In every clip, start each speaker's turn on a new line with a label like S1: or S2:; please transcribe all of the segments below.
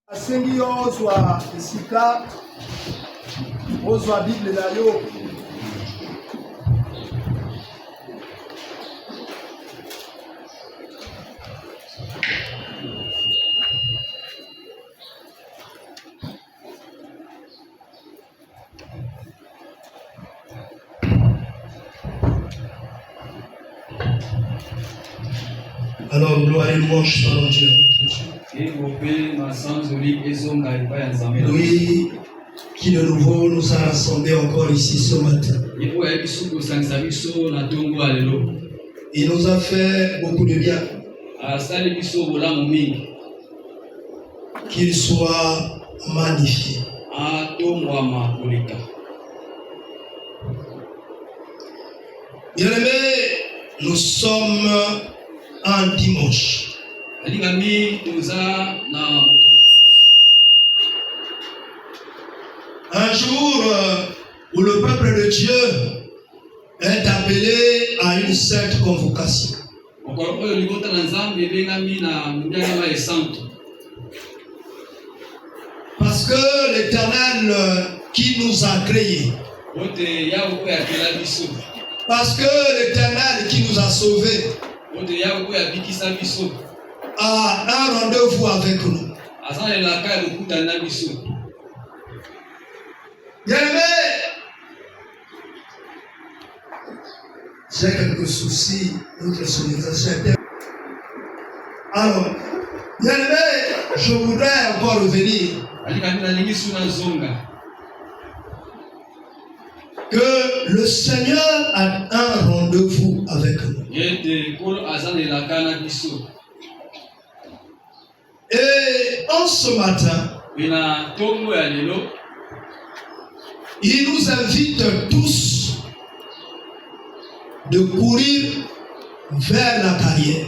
S1: Asengi ozwa esika ozwa Bible na yo.
S2: Alors, gloire et louange selon Dieu. Lui qui de nouveau nous a rassemblés encore ici ce matin. Il nous a fait beaucoup de bien. Qu'il soit magnifié. Bien-aimés, nous sommes un dimanche. Un jour où le peuple de Dieu est appelé à une sainte convocation. Parce que l'Éternel qui nous a créés, parce que l'Éternel qui nous a sauvés, a un rendez-vous avec nous. Bien-aimé, j'ai quelques soucis, notre sonorisation était. Alors, bien-aimé, je voudrais encore revenir que le Seigneur a un rendez-vous avec nous. Et en ce matin, il nous invite tous de courir vers la carrière.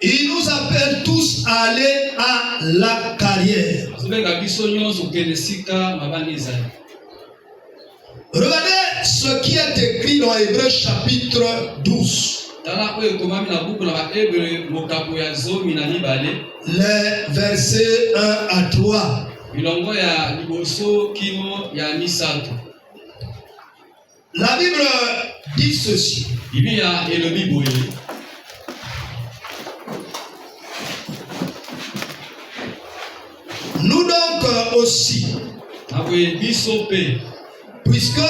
S2: Il nous appelle tous à aller à la carrière. Regardez ce qui est écrit dans Hébreux chapitre 12. Les versets 1 à 3. La Bible dit ceci. Nous donc aussi, puisque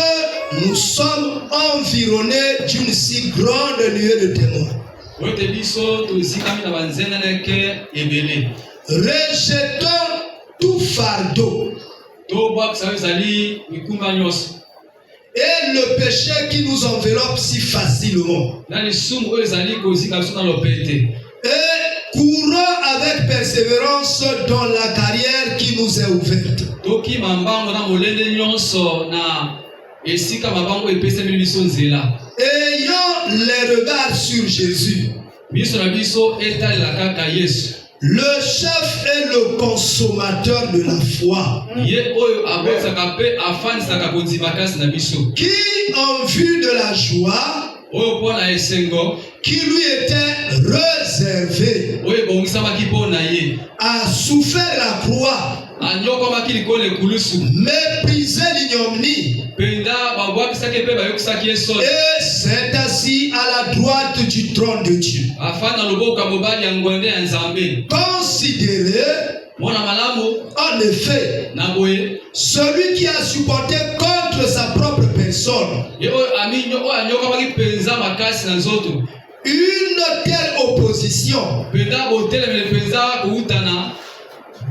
S2: nous sommes environnés d'une si grande nuée de témoins, rejetons tout fardeau et le péché qui nous enveloppe si facilement, et courons avec persévérance dans la carrière qui nous est ouverte. Ayant les regards sur Jésus, le chef et le consommateur de la foi, qui en vue de la joie qui lui était réservé, a souffert la croix, méprisé l'ignominie, et s'est assis à la droite du trône de Dieu. Considérez en effet celui qui a supporté contre sa propre personne une telle opposition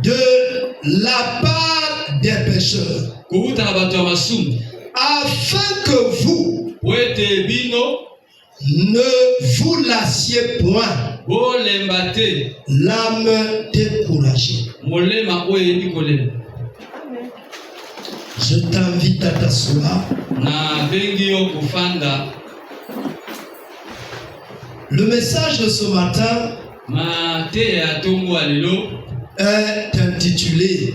S2: de la part des pécheurs, afin que vous ne vous lassiez point l'âme découragée. Je t'invite à t'asseoir. Le message de ce matin est intitulé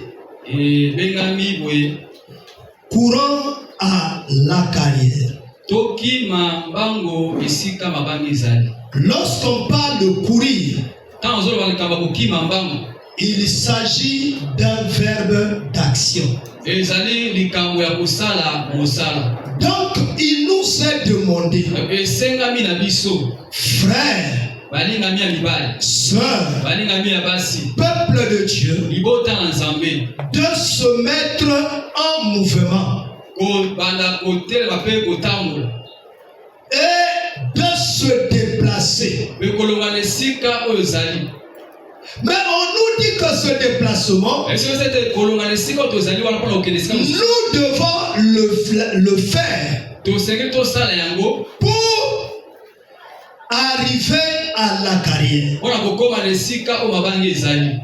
S2: Courant à la carrière. Lorsqu'on parle de courir, il s'agit d'un verbe d'action. Donc, il nous est demandé, frères, sœurs, peuple de Dieu, de se mettre en mouvement et de se déplacer. Mais on nous dit que ce déplacement, nous devons le faire pour arriver à la carrière.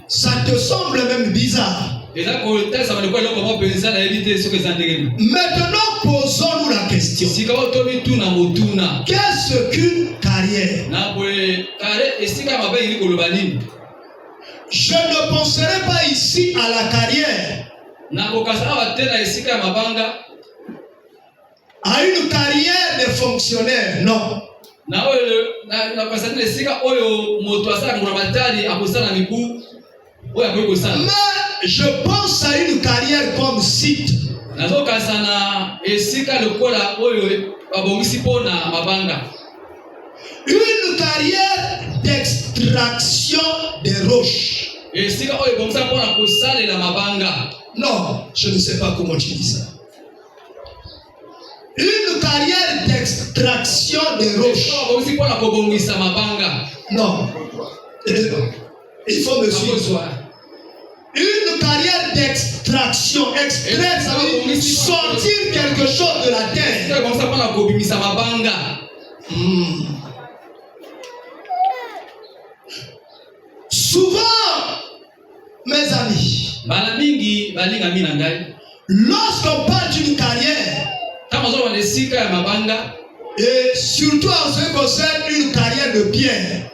S2: Ça te semble même bizarre. Maintenant, posons-nous la question. Qu'est-ce qu'une carrière? Je ne penserai pas ici à la carrière, à une carrière de fonctionnaire, non. Mais je pense à une carrière comme site. Une carrière d'extraction des roches. Non, je ne sais pas comment tu dis ça. Une carrière d'extraction des roches. Non. Il faut me suivre. Une carrière d'extraction. Extraire, ça veut dire sortir quelque chose de la terre. Souvent, mes amis, lorsqu'on parle d'une carrière, et surtout en ce qui concerne une carrière de pierre,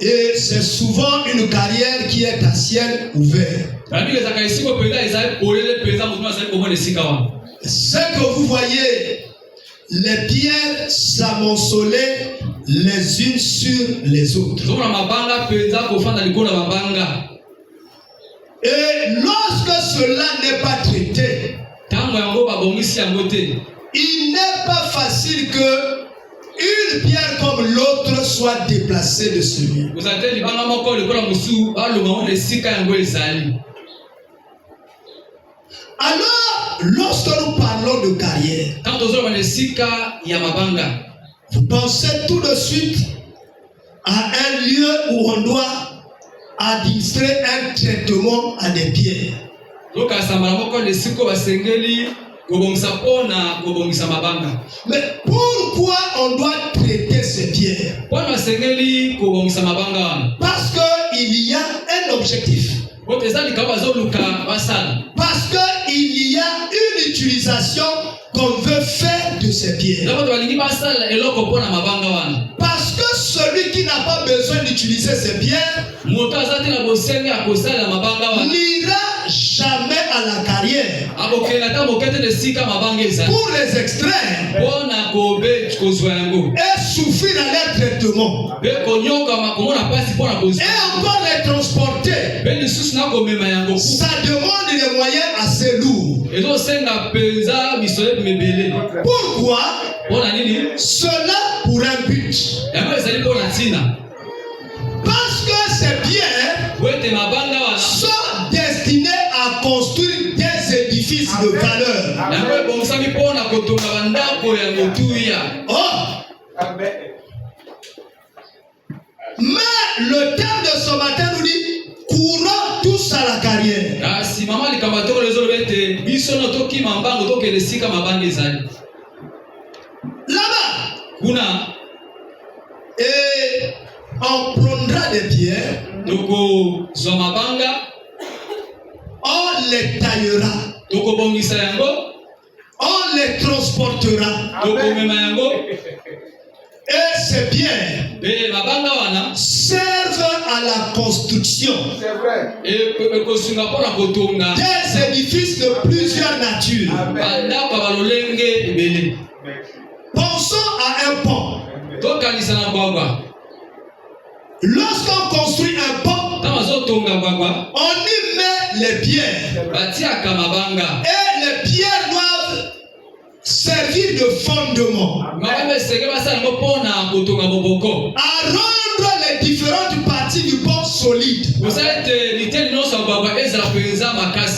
S2: et c'est souvent une carrière qui est à ciel ouvert. Ce que vous voyez, les pierres s'amonceler les unes sur les autres. Et lorsque cela n'est pas traité, il n'est pas facile que une pierre comme l'autre soit déplacée de celui. Alors, lorsque nous parlons de carrière, vous pensez tout de suite à un lieu où on doit administrer un traitement à des pierres. Mais pourquoi on doit traiter ces pierres? Parce qu'il y a un objectif. Parce qu'il y a une utilisation qu'on veut faire de ces pierres. Parce que celui qui n'a pas besoin d'utiliser ces pierres n'ira jamais à la carrière pour les extraire et souffrir à leur traitement et encore les transporter. Ça demande des moyens assez lourds. Pourquoi? Cela pour un but. Parce que ces pierres sont destinées à construire des édifices de valeur. Mais le thème de ce matin nous dit courons tous à la carrière. Là-bas, et on prendra des pierres, on les taillera, on les transportera et ces biens servent à la construction des édifices de plusieurs natures. Pensons à un pont. Lorsqu'on construit un pont, on y met les pierres. Et les pierres doivent servir de fondement à rendre les différentes parties du pont solides.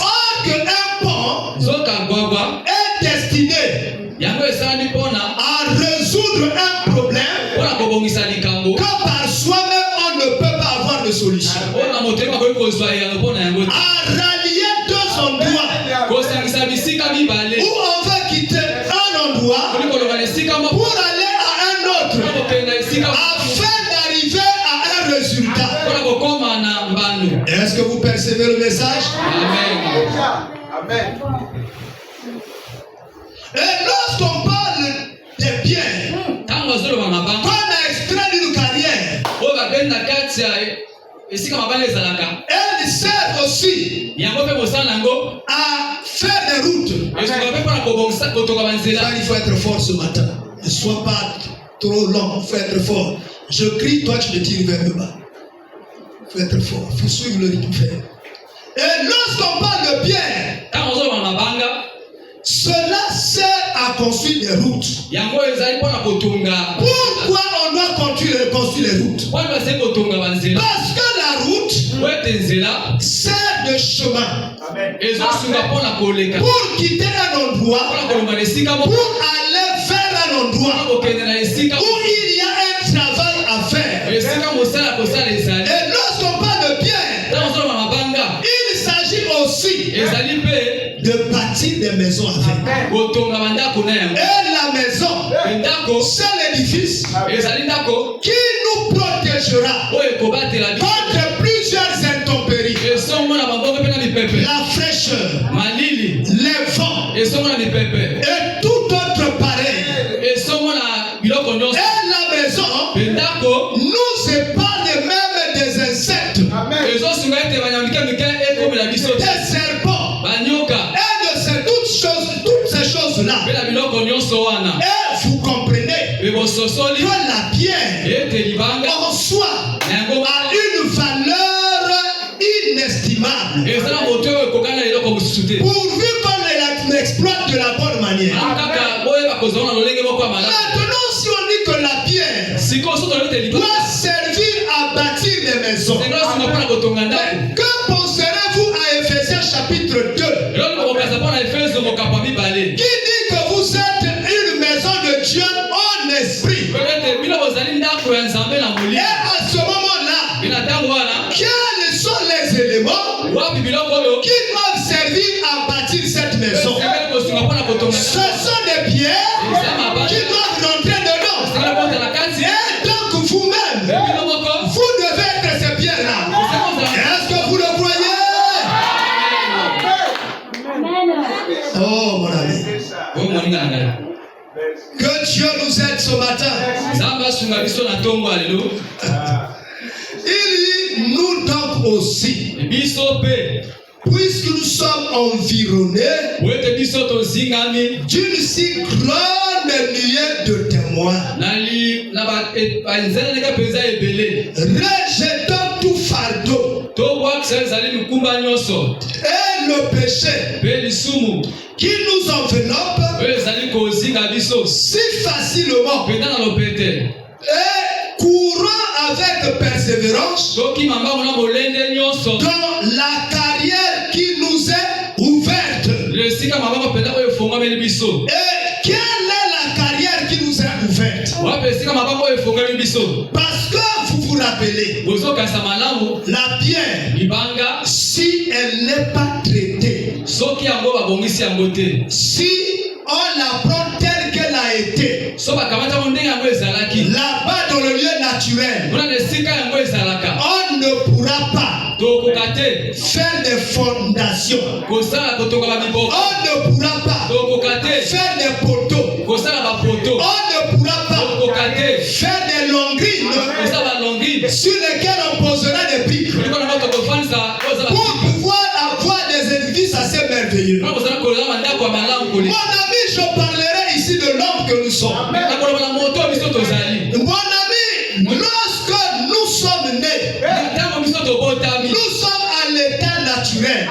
S2: Or qu'un pont est destiné à résoudre un problème que par soi-même on ne peut pas avoir de solution. À rallier deux endroits où on veut quitter un endroit pour aller à un autre afin d'arriver à un résultat. Est-ce que vous percevez le message? Amen. Et lorsqu'on parle des biens qu'on a extrait d'une carrière, elles servent aussi à faire des routes. Il faut être fort ce matin. Ne sois pas trop long, il faut être fort. Je crie, toi tu me tires vers le bas. Il faut être fort, il faut suivre le rythme. Et lorsqu'on parle de biens, cela sert à construire des routes. Pourquoi on doit construire les routes? Parce que la route sert de chemin. Amen. Pour quitter un endroit, pour aller vers un endroit où il y a un travail à faire. Et lorsqu'on parle de bien, il s'agit aussi de bâtir des maisons avec. Et la maison, c'est l'édifice qui nous protégera contre plusieurs intempéries. La fraîcheur, les vents et tout autre pareil. Et la maison nous épargne même des insectes, des serpents et de toutes ces choses-là. Et vous comprenez que la pierre en soi a une valeur inestimable pourvu qu'on l'exploite de la bonne manière. Maintenant, si on dit que la pierre doit servir à bâtir des maisons, que penserez-vous à Ephésiens chapitre 2 qui dit que vous êtes une maison de Dieu en esprit? Et à ce moment-là, quels sont les éléments qui doivent servir à bâtir cette maison? Ce sont des pierres qui doivent rentrer dedans. Et donc vous-même, vous devez être ces pierres-là. Est-ce que vous le croyez? Oh mon ami. Que Dieu nous aide ce matin. Il nous donc aussi, puisque nous sommes environnés d'une si grande nuée de témoins, rejetons tout fardeau et le péché qui nous enveloppe si facilement, et courant avec persévérance dans la carrière qui nous est ouverte. Et quelle est la carrière qui nous est ouverte? Parce que vous vous rappelez, la pierre, si elle n'est pas traitée, si on la prend telle qu'elle a été, là-bas dans le lieu naturel, on ne pourra pas faire des fondations. On ne pourra pas faire des poteaux. On ne pourra pas faire Dieu. Mon ami, je parlerai ici de l'homme que nous sommes. Mon ami, lorsque nous sommes nés, nous sommes à l'état naturel.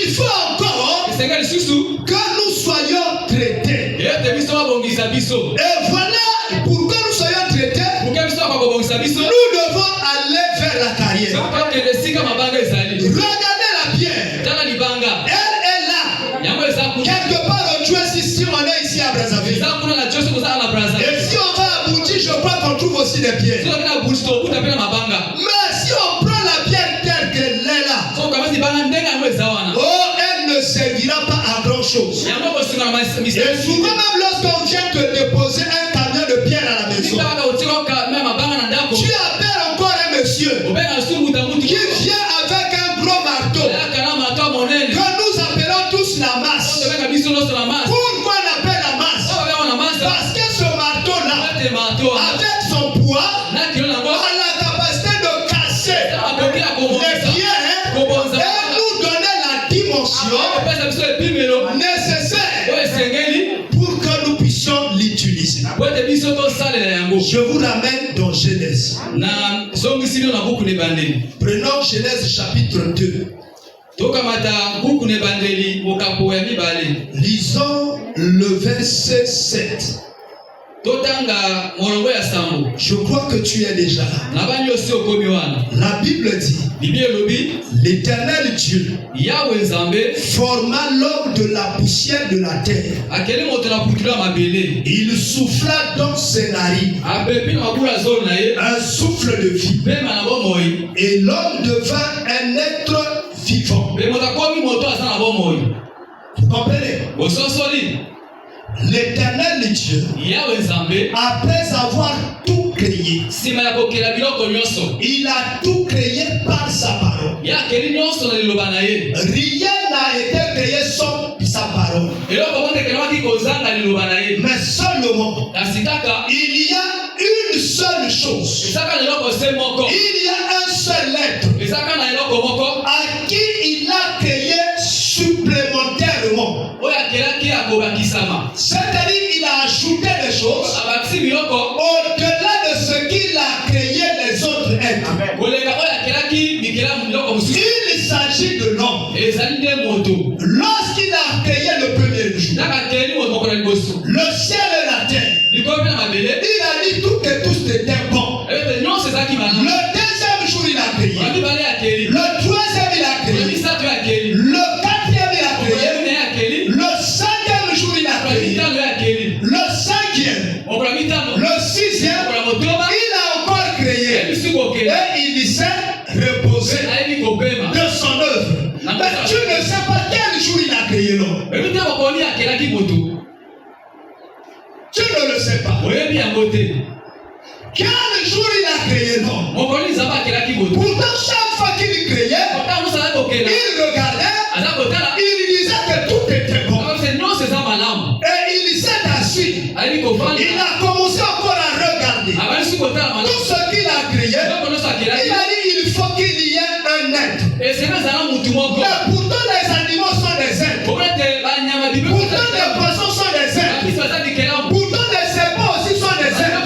S2: Il faut encore que nous soyons traités. Et voilà pourquoi nous soyons traités. Nous devons aller vers la carrière. Regardez la pierre. Elle est là. Quelque part au Dieu, si on est ici à Brazzaville. Et si on va à Bouti, je crois qu'on trouve aussi des pierres. Mais si on prend la pierre telle qu'elle est là, oh, elle ne servira pas à grand chose. Et souvent même lorsqu'on vient te déposer un camion de pierre à la maison, tu appelles encore un monsieur qui vient avec un gros marteau que nous appelons tous la masse. Pourquoi on appelle la masse? Parce que ce marteau-là, avec son poids, a la capacité de casser les pierres et nous donner la dimension nécessaire pour que nous puissions l'utiliser. Je vous ramène dans Genèse. Prenons Genèse chapitre 2. Lisons le verset 7. Je crois que tu es déjà là. La Bible dit, l'Éternel Dieu forma l'homme de la poussière de la terre. Il souffla dans ses narines un souffle de vie. Et l'homme devint un être vivant. Vous comprenez? L'Éternel Dieu, après avoir tout créé, il a tout créé par sa parole. Rien n'a été créé sans sa parole. Mais seulement, il y a une seule chose. Il y a un seul être à qui il a créé supplémentairement. C'est-à-dire qu'il a ajouté des choses au-delà de ce qu'il a créé les autres êtres. Il s'agit de l'homme. Lorsqu'il a créé le premier jour, le ciel et la terre, il a dit tout et tous étaient bons. Le deuxième jour, il a créé. Le troisième, il a créé. Le quatrième, il a créé. Le cinquième jour, il a créé. Le cinquième, le sixième, il a encore créé. Et il s'est reposé de son œuvre. Mais tu ne sais pas quel jour il a créé l'homme. Tu ne le sais pas. Quel jour il a créé l'homme. Pourtant, chaque fois qu'il créait, il regardait, il disait que tout était bon. Et il s'est assis. Il a commencé encore à regarder tout ce qu'il a créé. Il a dit il faut qu'il y ait un être. Mais pourtant les animaux sont des êtres. Pourtant les poissons sont des êtres. Pourtant les serpents aussi sont des êtres.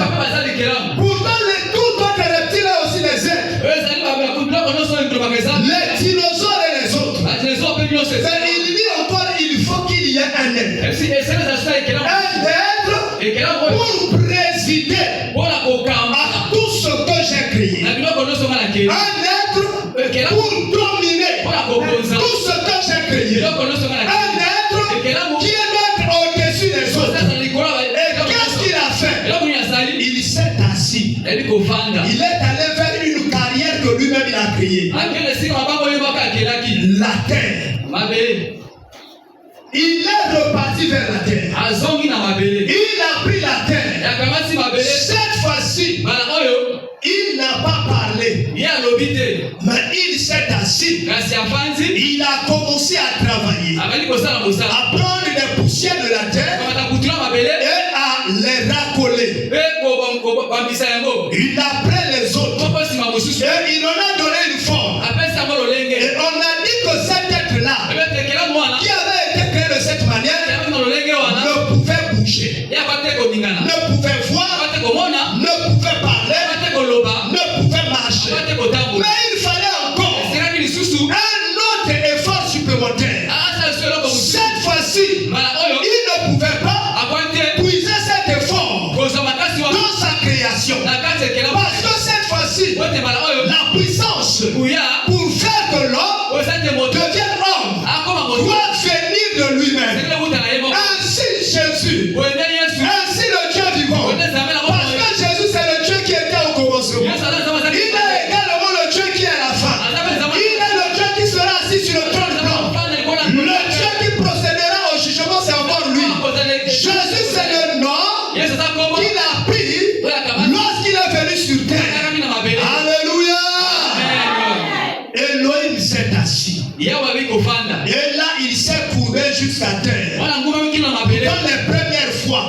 S2: Pourtant tout autre reptile est aussi des êtres. Les dinosaures et les autres. Mais il dit encore il faut qu'il y ait un être. Un être pour présider à tout ce que j'ai créé. Un être pour dominer tout ce que j'ai créé. Un être qui est mettre au-dessus des autres. Et qu'est-ce qu'il a fait? Il s'est assis. Il est allé vers une carrière que lui-même il a créée. La terre. Il est reparti vers la terre. Il a pris la terre. Cette fois-ci, il n'a pas parlé. Mais il s'est assis. Il a commencé à travailler. À prendre des poussières de la terre et à les racoler. Il a pris les autres. Et il en a donné une forme. Et on a dit que cette bouger, ne pouvait voir, ne pouvait parler, ne pouvait marcher. Mais il fallait encore un autre effort supplémentaire. Cette fois-ci, il ne pouvait pas puiser cet effort dans sa création. Parce que cette fois-ci, la puissance pour faire que l'homme devienne homme doit venir de lui-même. Ainsi Jésus, ainsi le Dieu vivant. Parce que Jésus c'est le Dieu qui était au commencement. Il est également le Dieu qui est à la fin. Il est le Dieu qui sera assis sur le trône blanc. Le Dieu qui procédera au jugement, c'est encore lui. Jésus c'est le nom qu'il a pris lorsqu'il est venu sur terre. Alléluia. Elohim s'est assis. Et là il s'est courbé jusqu'à terre. Dans les premières fois,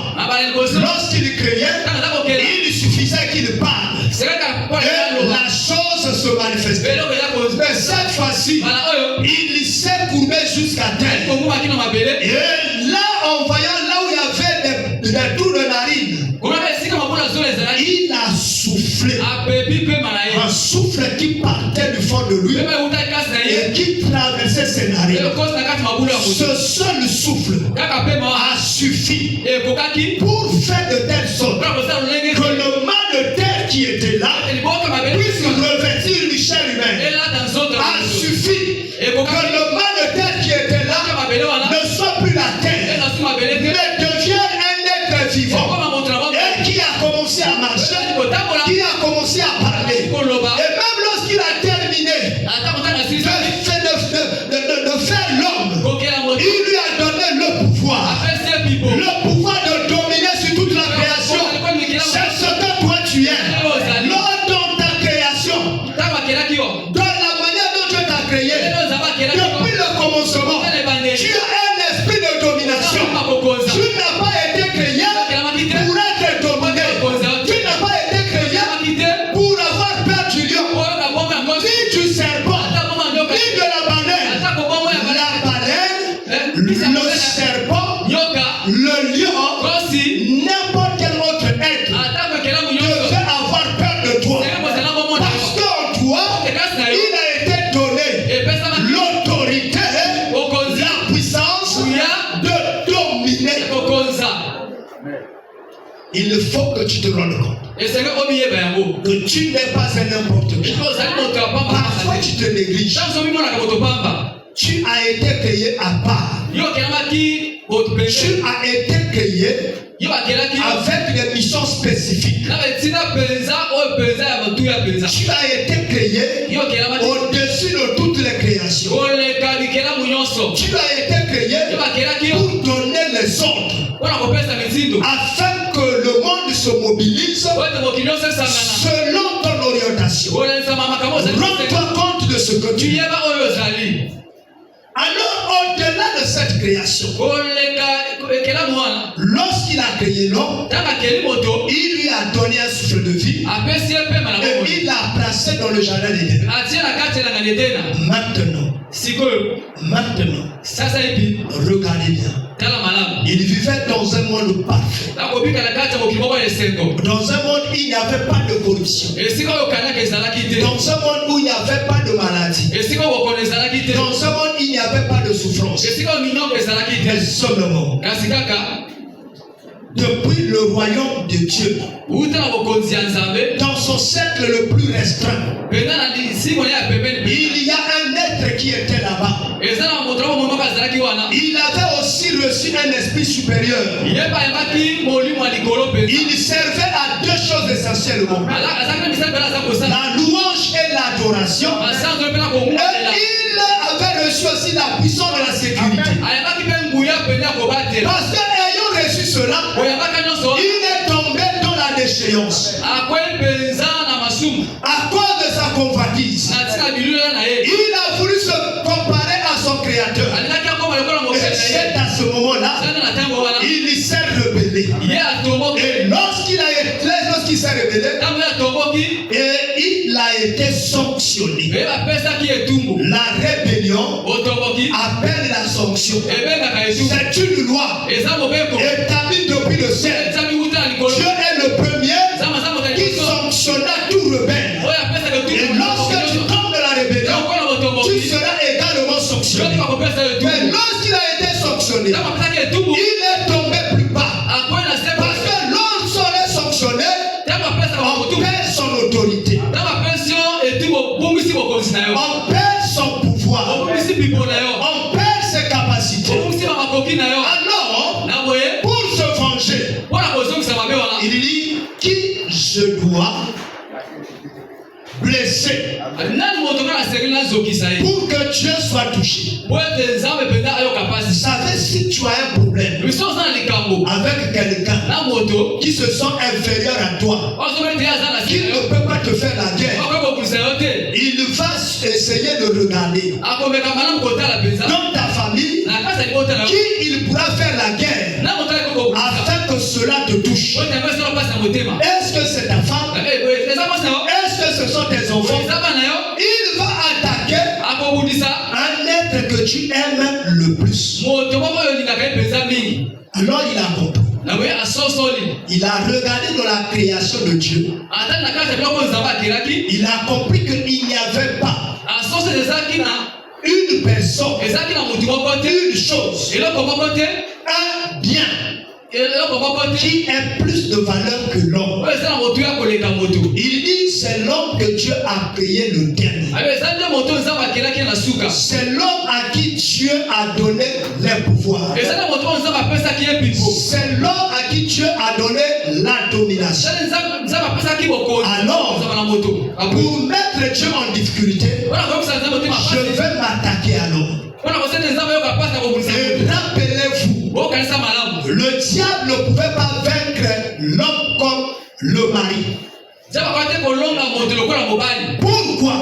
S2: lorsqu'il criait, il suffisait qu'il parle. Et la chose se manifestait. Mais cette fois-ci, il s'est courbé jusqu'à terre. Et là, en voyant là où il y avait des trous de narines, il a soufflé. Un souffle qui partait du fond de lui et qui traversait ses narines. Ce seul souffle a suffi pour faire de telle sorte que le mal de terre qui était là puisse revêtir une chair humaine. A suffi que le mal de terre qui était là ne soit plus la terre, mais devienne un être vivant. Et qui a commencé à marcher, qui a commencé à parler. Et même lorsqu'il a terminé de faire l'homme, il lui a donné le pouvoir de dominer sur toute la création. C'est ce que toi tu es. Lors de ta création, dans la manière dont Dieu t'a créé, depuis le commencement, tu as un esprit de domination. Tu n'as pas été créé pour être dominé. Tu n'as pas été créé pour avoir peur du lion, ni du serpent, ni de la baleine. La baleine, le serpent, le lion, n'importe quel autre être devait avoir peur de toi. Parce qu'en toi, il a été donné l'autorité, la puissance de dominer. Il faut que tu te rendes compte que tu n'es pas un n'importe qui. Parfois tu te négliges. Tu as été créé à part. Tu as été créé avec des missions spécifiques. Tu as été créé au-dessus de toutes les créations. Tu as été créé pour donner les ordres afin que le monde se mobilise selon ton orientation. Rends-toi compte de ce que tu es. Alors, au-delà de cette création, lorsqu'il a créé l'homme, il lui a donné un souffle de vie et il l'a placé dans le jardin d'Éden. Maintenant, regardez bien. Il vivait dans un monde parfait. Dans un monde où il n'y avait pas de corruption. Dans un monde où il n'y avait pas de maladie. Dans un monde où il n'y avait pas de souffrance. Mais seulement, depuis le royaume de Dieu, dans son cercle le plus restreint, il y a un être qui était là-bas. Il avait aussi reçu un esprit supérieur. Il servait à deux choses essentiellement: la louange et l'adoration. Et il avait reçu aussi la puissance de la sécurité. Parce que ayant reçu cela, il est tombé dans la déchéance à cause de sa convoitise. Il a voulu se comparer à son créateur. Et c'est à ce moment-là il s'est rebellé. Et lorsqu'il s'est rebellé, et il a été sanctionné. La rébellion appelle la sanction. C'est une loi établie depuis le ciel. Dieu est le premier qui sanctionna tout rebelle. Et lorsque tu tombes dans la rébellion, tu seras également sanctionné. Mais lorsqu'il a été sanctionné, il est tombé plus bas. Parce que lorsqu'on est sanctionné, on perd son autorité. On perd son pouvoir. On perd ses capacités. Alors, pour se venger, il dit qui je dois blesser pour que Dieu soit touché. Vous savez, si tu as un problème avec quelqu'un qui se sent inférieur à toi, qui ne peut pas te faire la guerre, il va essayer de regarder dans ta famille qui il pourra faire la guerre afin que cela te touche. Est-ce que c'est ta femme? Est-ce que ce sont tes enfants? Il va attaquer un être que tu aimes le plus. Alors il a compris. Il a regardé dans la création de Dieu. Il a compris qu'il n'y avait pas une personne, une chose, un bien qui est plus de valeur que l'homme. Il dit c'est l'homme que Dieu a créé le dernier. C'est l'homme à qui Dieu a donné les pouvoirs. C'est l'homme à qui Dieu a donné la domination. Alors, pour mettre Dieu en difficulté, je vais m'attaquer à l'homme. Et rappelez-vous, le diable ne pouvait pas vaincre l'homme comme le mari. Pourquoi?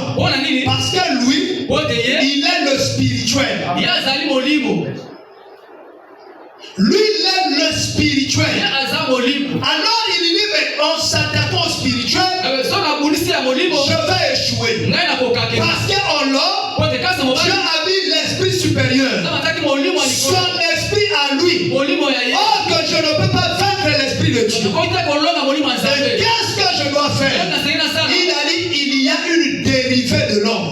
S2: Parce que lui, il est le spirituel. Lui, il est le spirituel. Alors il dit, mais en s'attaquant au spirituel, je vais échouer. Parce qu'en l'homme, Dieu a mis l'esprit supérieur. Son esprit à lui. Or que je ne peux pas vaincre l'esprit de Dieu. Et qu'est-ce que je dois faire? Il a dit, il y a une dérivée de l'homme.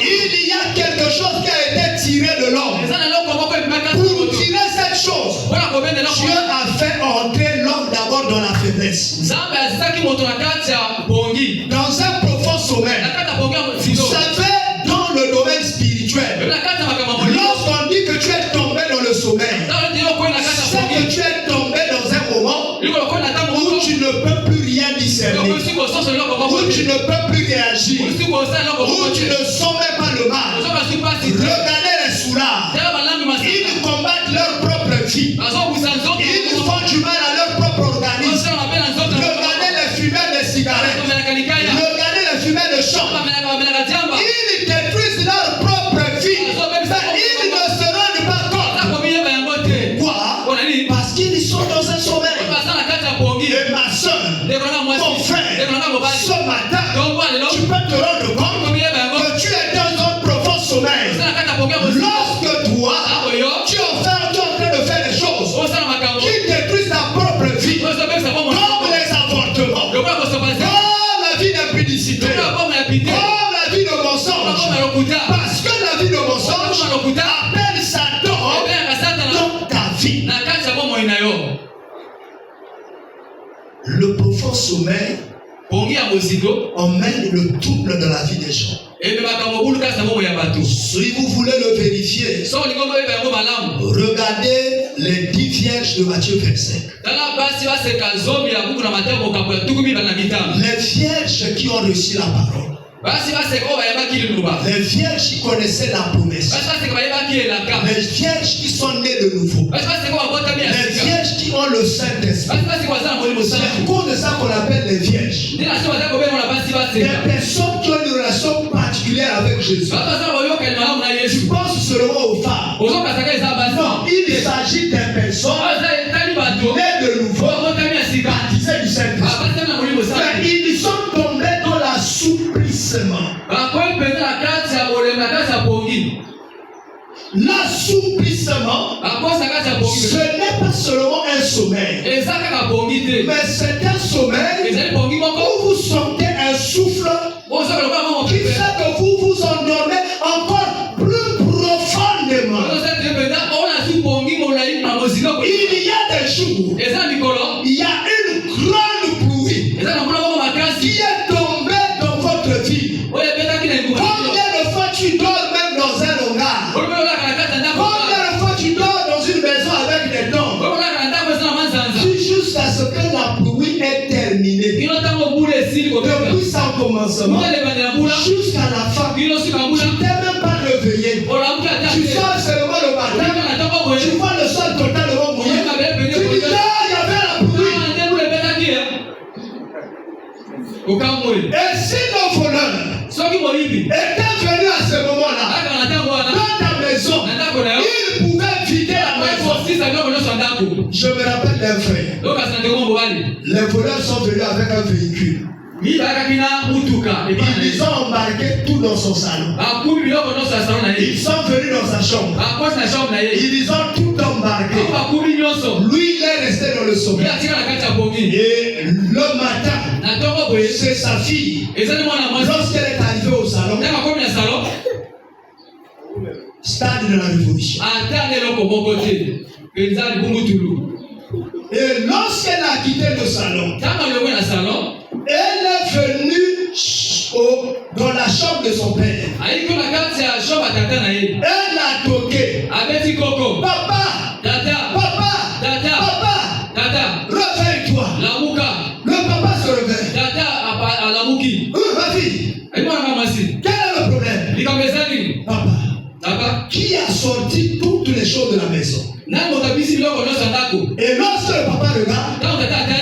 S2: Il y a quelque chose qui a été tiré de l'homme. Pour tirer cette chose, Dieu a fait entrer l'homme d'abord dans la faiblesse. Dans un profond sommeil. Vous savez, dans le domaine spirituel, lorsqu'on dit que tu es tombé dans le sommeil, c'est que tu es tombé dans un moment où tu ne peux plus rien discerner, où tu ne peux plus réagir, où tu ne sens même pas le mal. Regardez les soulards, ils combattent leur propre vie, ils font du mal à leur propre organisme. Regardez les fumeurs de cigarettes, regardez les fumeurs de champs, ils détruisent leur propre vie, mais ils ne se rendent pas compte. Pourquoi? Parce qu'ils sont dans un sommeil. Et ma soeur, mon frère, ce matin, tu peux te rendre compte que tu es dans un profond sommeil. Lorsque toi, tu es en train de faire des choses qui détruisent ta propre vie, comme les avortements, comme la vie d'impudicité, comme la vie de mensonge. Parce que la vie de mensonge appelle Satan dans ta vie. Le profond sommeil emmène le trouble dans la vie des gens. Si vous voulez le vérifier, regardez les 10 vierges de Matthieu 25. Les vierges qui ont reçu la parole. Les vierges qui connaissaient la promesse. Les vierges qui sont nées de nouveau. Les vierges qui ont le Saint-Esprit. C'est à cause de ça qu'on appelle les vierges. Des personnes qui ont une relation particulière avec Jésus. Je pense seulement aux femmes. Non, il s'agit des personnes nées de nouveau, baptisées du Saint-Esprit. Mais ils sont Ce n'est pas seulement un sommeil, mais c'est un sommeil où vous sentez un souffle qui fait que vous vous endormez encore plus profondément. Il y a des jours, il y a une grande pluie qui est tombée dans votre vie. Combien de fois tu dors même dans un hangar? Combien de fois tu dors dans une maison avec des dents? Jusqu'à ce que la pluie est terminée. Depuis son commencement jusqu'à la fin, tu ne t'es même pas réveillé. Tu sors seulement le matin, tu vois le sol totalement mouillé. Tu dis là, il y avait la pluie. Et si nos voleurs étaient venus à ce moment-là, dans ta maison, ils pouvaient vider la maison. Je me rappelle d'un frère. Les voleurs sont venus avec un véhicule. Ils ont embarqué tout dans son salon. Ils sont venus dans sa chambre. Ils ont tout embarqué. Lui, il est resté dans le sommeil. Et le matin, c'est sa fille. Lorsqu'elle est arrivée au salon, stade de la révolution. Et lorsqu'elle a quitté le salon, elle est venue dans la chambre de son père. Elle a toqué. Papa, réveille-toi. Le papa se réveille. Ma fille, quel est le problème? Papa, qui a sorti toutes les choses de la maison? Et lorsque le papa regarde,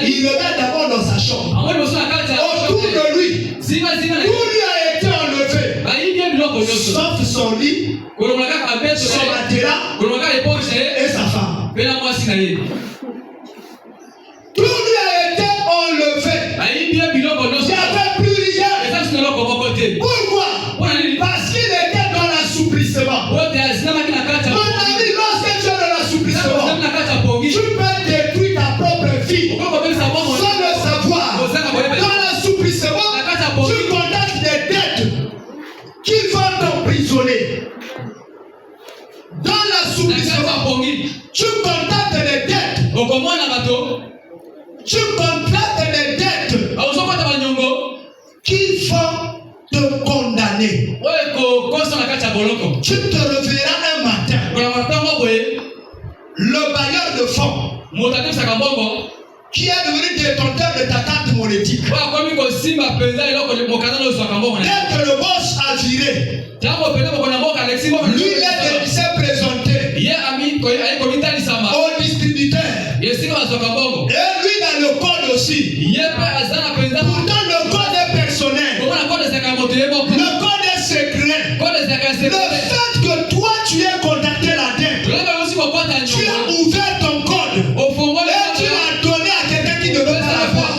S2: il regarde d'abord dans sa chambre. Autour de lui, tout lui a été enlevé, sauf son lit, son matelas et sa femme. Tout lui a été enlevé. Il n'y avait plus rien. Pourquoi? Parce qu'il était dans l'assouplissement. Mon ami, lorsque tu es dans l'assouplissement, tu peux détruire ta propre vie sans le savoir. Dans l'assouplissement, tu contactes des dettes qui vont t'emprisonner. Dans l'assouplissement, tu contactes des dettes. Tu contactes des dettes qui vont te condamner. Tu te réveilleras un matin. Le bailleur de fonds qui est devenu détenteur de ta carte monétique. Dès que le boss a viré, lui il s'est présenté au distributeur. Et lui dans le code aussi. Pourtant le code est personnel. Le code est secret. Le fait que toi tu aies contacté la dette, tu as ouvert ton code et tu l'as donné à quelqu'un qui ne veut pas l'avoir.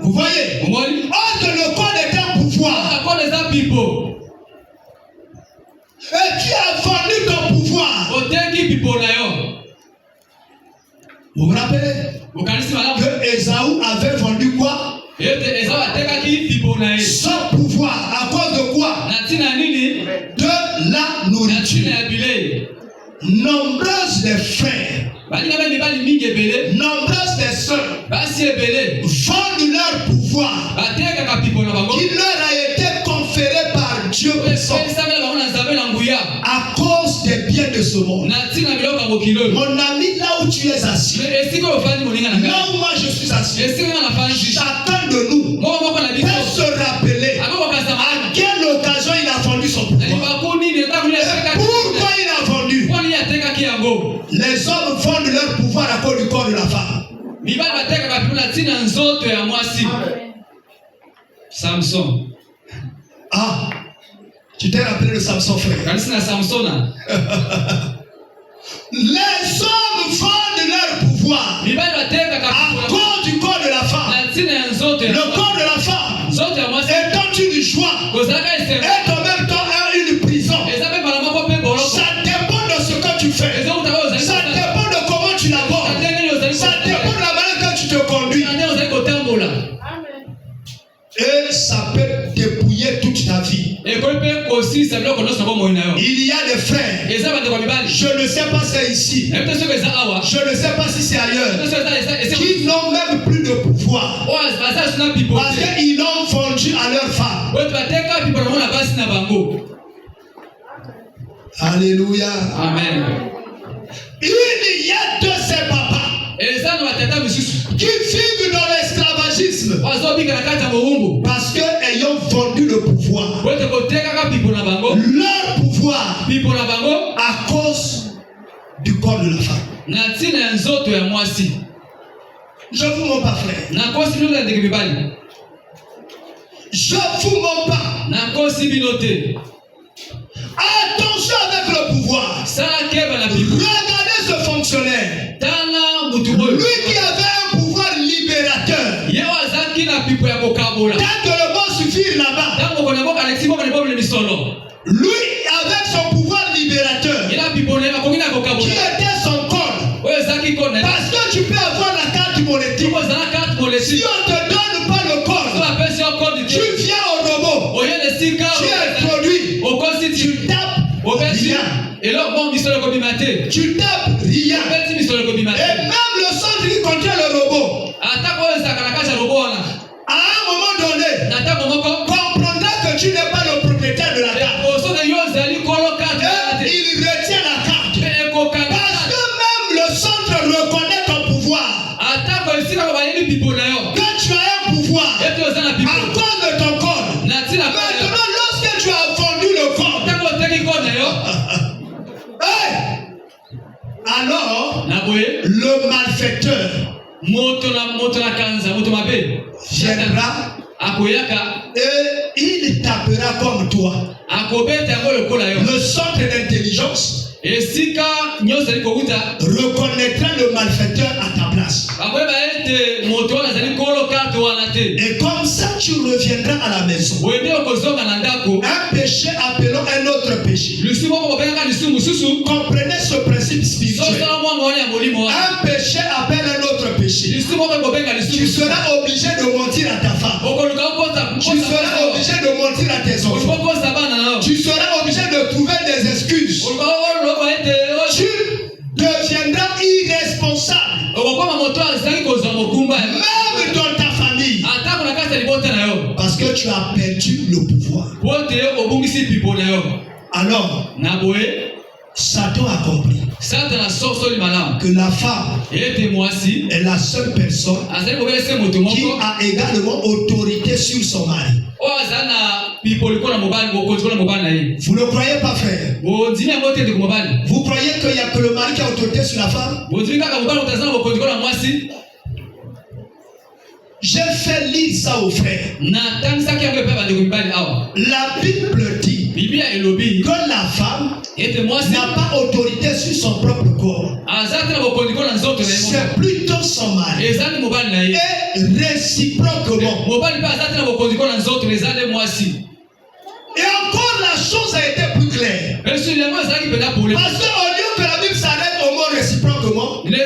S2: Vous voyez? Or que le code est un pouvoir. Et tu as vendu ton pouvoir. Vous vous rappelez que Ésaü avait vendu quoi? Son pouvoir. À cause de quoi? De la nourriture. Nombreuses des frères, nombreuses des sœurs vendent leur pouvoir qui leur a été conféré par Dieu à cause des biens de ce monde. Mon ami, là où tu es assis, là où moi je suis assis, chacun de nous peut se rappeler à quelle occasion il a vendu son pouvoir. Pourquoi il a vendu? Les hommes vendent leur pouvoir à cause du corps de la femme.
S3: Samson.
S2: Ah, tu t'es rappelé de Samson, frère? Les hommes vendent leur pouvoir à cause du corps de la femme. Le corps de la femme étant une joie et en même temps une prison. Ça dépend de ce que tu fais. Ça Et ça peut dépouiller toute ta vie. Il y a des frères. Je ne sais pas si c'est ici. Je ne sais pas si c'est ailleurs. Qui n'ont même plus de pouvoir. Parce qu'ils l'ont vendu à leur femme. Alléluia.
S1: Amen.
S2: Il y a de ces papas qui vivent dans l'esclavagisme parce qu'ayant vendu le pouvoir, leur pouvoir à cause du corps de la femme. Je vous mens pas, frère. Je vous mens pas. Attention avec le pouvoir. Regardez ce fonctionnaire. Lui qui avait un pouvoir libérateur. Tant que le mot suffit là-bas. Lui avec son pouvoir libérateur. Qui était son code. Parce que tu peux avoir la carte monétique. Si on ne te donne pas le code, tu viens au robot. Tu introduis. Tu tapes rien. Tu tapes rien. Et même le centre qui contient le robot, à un moment donné, comprendra que tu n'es pas le propriétaire de la carte. Et il retient la carte. Parce que même le centre reconnaît ton pouvoir. Quand tu as un pouvoir, à cause de ton code, maintenant lorsque tu as vendu le code, alors le malfaiteur viendra et il tapera comme toi. Le centre d'intelligence reconnaîtra le malfaiteur à ta place. Et comme ça, tu reviendras à la maison. Un péché appelons un autre péché. Comprenez ce principe spirituel. Un péché appelle un autre péché. Tu seras obligé de mentir à ta femme. Tu seras obligé de mentir à tes enfants. Tu seras obligé de trouver des excuses. Tu deviendras irresponsable. Même dans ta famille. Parce que tu as perdu le pouvoir. Alors, Satan a compris que la femme est la seule personne qui a également autorité sur son mari. Vous ne croyez pas, frère? Vous croyez qu'il n'y a que le mari qui a autorité sur la femme? J'ai fait lire ça aux frères. La Bible dit que la femme n'a pas autorité sur son propre corps. C'est plutôt son mari. Et réciproquement. Et encore la chose a été plus claire. Parce qu'au lieu que la Bible s'arrête au mot réciproquement, la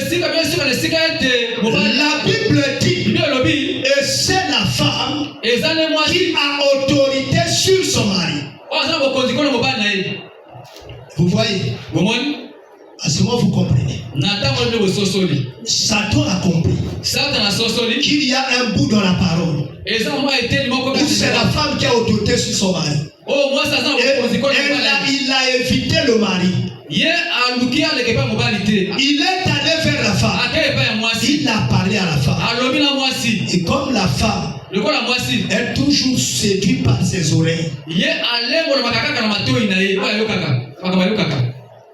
S2: Bible dit et c'est la femme qui a autorité sur son mari. Vous voyez? À ce moment, vous comprenez. Satan a compris qu'il y a un bout dans la parole où c'est la femme qui a autorité sur son mari. Il a évité le mari. Il est allé vers la femme. Il a parlé à la femme. Et comme la femme est toujours séduite par ses oreilles,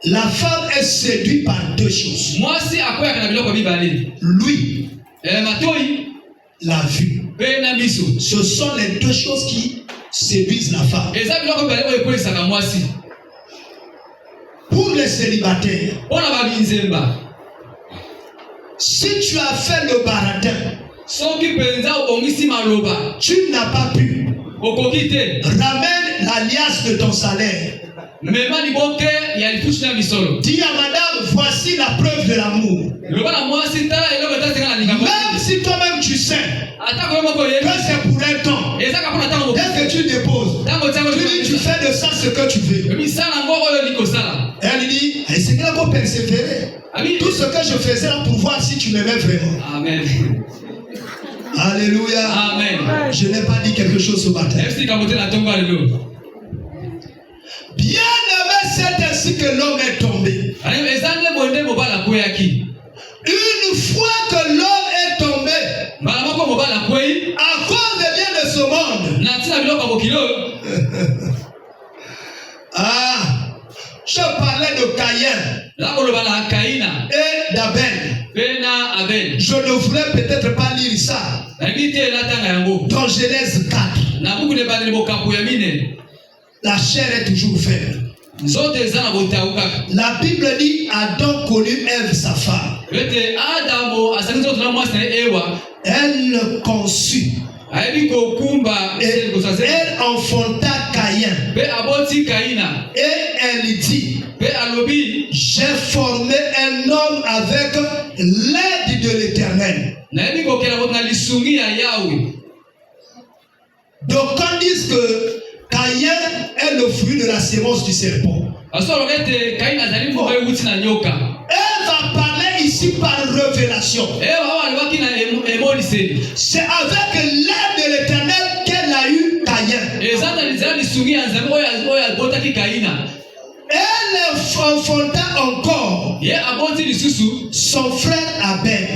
S2: la femme est séduite par deux choses. Lui, la vue. Ce sont les deux choses qui séduisent la femme. Pour les célibataires, si tu as fait le baratin, tu n'as pas pu, ramène la liasse de ton salaire. Dis à madame, voici la preuve de l'amour. Même si toi-même tu sais que c'est pour un temps. Dès que tu déposes, tu dis tu fais de ça ce que tu veux. Et elle dit, c'est que là pour persévérer. Tout ce que je faisais là pour voir si tu m'aimais vraiment. Amen. Alléluia. Amen. Je n'ai pas dit quelque chose ce matin. Bien aimé, c'est ainsi que l'homme est tombé. Une fois que l'homme est tombé, à cause des biens de ce monde, je parlais de Caïn et d'Abel. Je ne voulais peut-être pas lire ça. Dans Genèse 4. La chair est toujours faible. La Bible dit Adam connut Ève sa femme. Elle conçut. Et elle enfanta Caïn. Et elle dit, j'ai formé un homme avec l'aide de l'Éternel. Donc on dit que Caïn est le fruit de la sémence du serpent. Elle va parler ici par révélation. C'est avec l'aide de l'Éternel qu'elle a eu Caïn. Elle enfanta encore son frère Abel.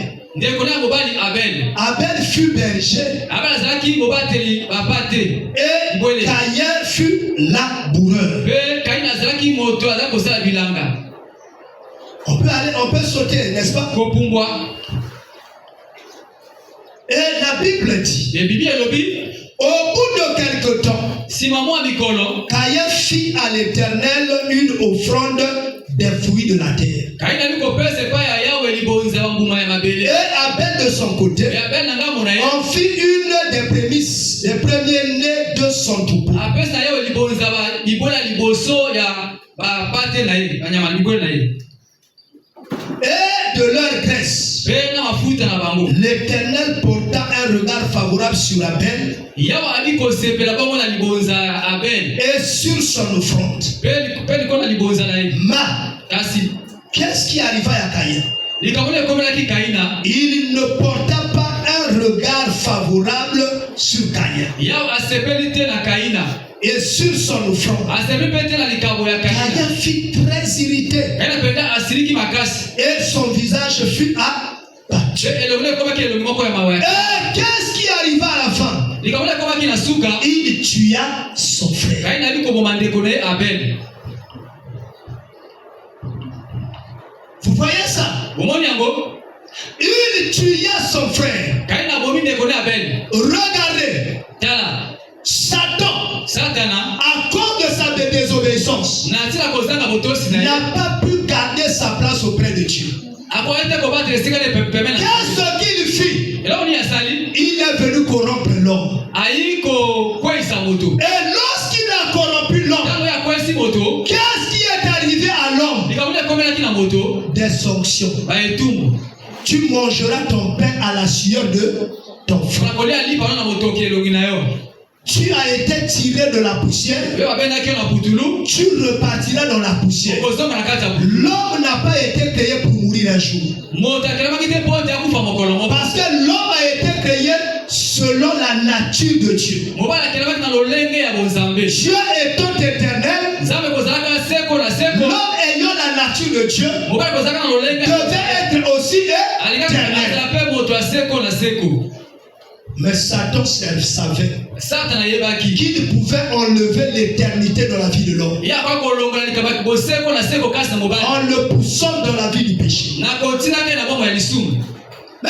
S2: Abel fut berger et Caïn fut laboureur. On peut sauter, n'est-ce pas? Et la Bible dit, au bout de quelque temps, Caïn fit à l'Éternel une offrande des fruits de la terre. Et Abel de son côté en fit une des prémices, des premiers-nés de son troupeau. Et de leur graisse, l'Éternel porta un regard favorable sur Abel et sur son offrande. Qu'est-ce qui arriva à Caïn? Il ne porta pas un regard favorable sur Caïn et sur son offrande. Caïn fut très irrité et son visage fut abattu. Et qu'est-ce qui arriva à la fin? Il tua son frère. Vous voyez ça? Il tua son frère. Regardez. Satan, à cause de sa désobéissance, n'a pas pu garder sa place auprès de Dieu. Qu'est-ce qu'il fit? Il est venu corrompre l'homme. Et lorsqu'il a corrompu l'homme, qu'est-ce qui est arrivé à l'homme? Des sanctions. Tu mangeras ton pain à la sueur de ton frère. Tu as été tiré de la poussière. Tu repartiras dans la poussière. L'homme n'a pas été créé pour mourir un jour. Parce que l'homme a été créé selon la nature de Dieu. Dieu étant éternel, l'homme ayant la nature de Dieu devait être aussi éternel. Mais Satan savait qu'il pouvait enlever l'éternité dans la vie de l'homme en le poussant dans la vie du péché. Mes